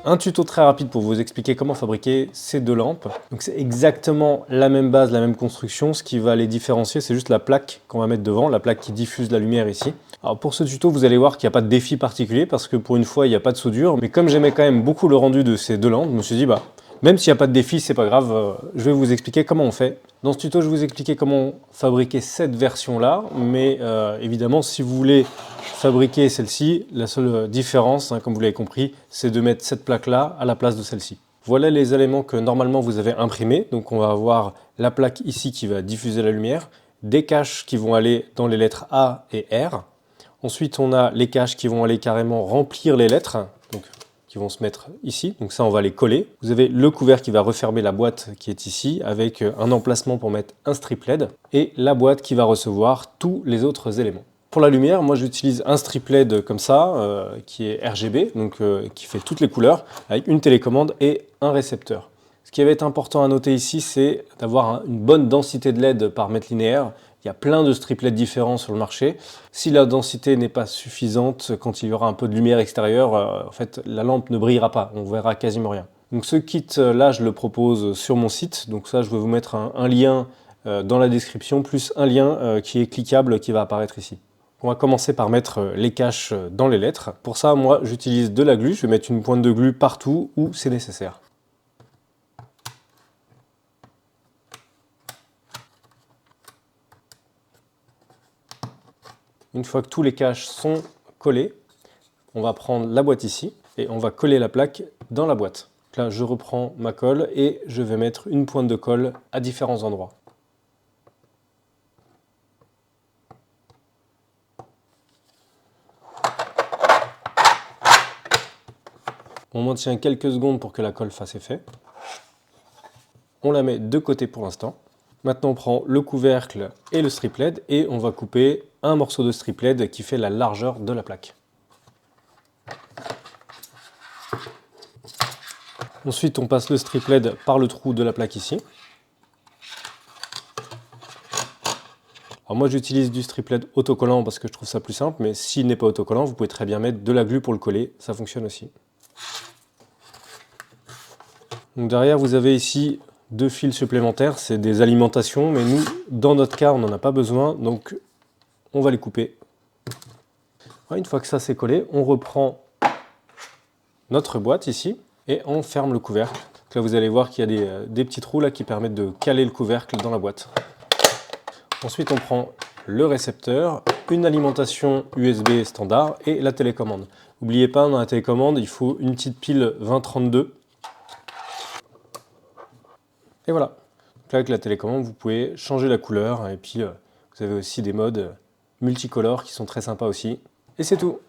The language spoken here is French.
Un tuto très rapide pour vous expliquer comment fabriquer ces deux lampes. Donc c'est exactement la même base, la même construction. Ce qui va les différencier, c'est juste la plaque qu'on va mettre devant, la plaque qui diffuse la lumière ici. Alors pour ce tuto, vous allez voir qu'il n'y a pas de défi particulier parce que pour une fois, il n'y a pas de soudure. Mais comme j'aimais quand même beaucoup le rendu de ces deux lampes, je me suis dit, même s'il n'y a pas de défi, c'est pas grave, je vais vous expliquer comment on fait. Dans ce tuto, je vais vous expliquer comment fabriquer cette version-là, mais évidemment, si vous voulez fabriquer celle-ci, la seule différence, comme vous l'avez compris, c'est de mettre cette plaque-là à la place de celle-ci. Voilà les éléments que normalement vous avez imprimés. Donc on va avoir la plaque ici qui va diffuser la lumière, des caches qui vont aller dans les lettres A et R. Ensuite, on a les caches qui vont aller carrément remplir les lettres, donc qui vont se mettre ici. Donc ça, on va les coller. Vous avez le couvercle qui va refermer la boîte qui est ici, avec un emplacement pour mettre un strip LED, et la boîte qui va recevoir tous les autres éléments. Pour la lumière, moi j'utilise un strip LED comme ça, qui est RGB, donc qui fait toutes les couleurs, avec une télécommande et un récepteur. Ce qui va être important à noter ici, c'est d'avoir une bonne densité de LED par mètre linéaire. Il y a plein de strip LED différents sur le marché. Si la densité n'est pas suffisante, quand il y aura un peu de lumière extérieure, en fait, la lampe ne brillera pas, on verra quasiment rien. Donc ce kit-là, je le propose sur mon site. Donc ça, je vais vous mettre un lien dans la description, plus un lien qui est cliquable qui va apparaître ici. On va commencer par mettre les caches dans les lettres. Pour ça, moi, j'utilise de la glu. Je vais mettre une pointe de glu partout où c'est nécessaire. Une fois que tous les caches sont collés, on va prendre la boîte ici et on va coller la plaque dans la boîte. Là, je reprends ma colle et je vais mettre une pointe de colle à différents endroits. On maintient quelques secondes pour que la colle fasse effet. On la met de côté pour l'instant. Maintenant, on prend le couvercle et le strip LED et on va couper un morceau de strip LED qui fait la largeur de la plaque. Ensuite, on passe le strip LED par le trou de la plaque ici. Alors moi, j'utilise du strip LED autocollant parce que je trouve ça plus simple, mais s'il n'est pas autocollant, vous pouvez très bien mettre de la glu pour le coller, ça fonctionne aussi. Donc derrière, vous avez ici deux fils supplémentaires, c'est des alimentations, mais nous, dans notre cas, on n'en a pas besoin, donc on va les couper. Une fois que ça c'est collé, on reprend notre boîte ici et on ferme le couvercle. Donc là, vous allez voir qu'il y a des petits trous là qui permettent de caler le couvercle dans la boîte. Ensuite, on prend le récepteur, une alimentation USB standard et la télécommande. N'oubliez pas, dans la télécommande, il faut une petite pile 2032. Et voilà. Donc là, avec la télécommande, vous pouvez changer la couleur et puis vous avez aussi des modes multicolores qui sont très sympas aussi. Et c'est tout.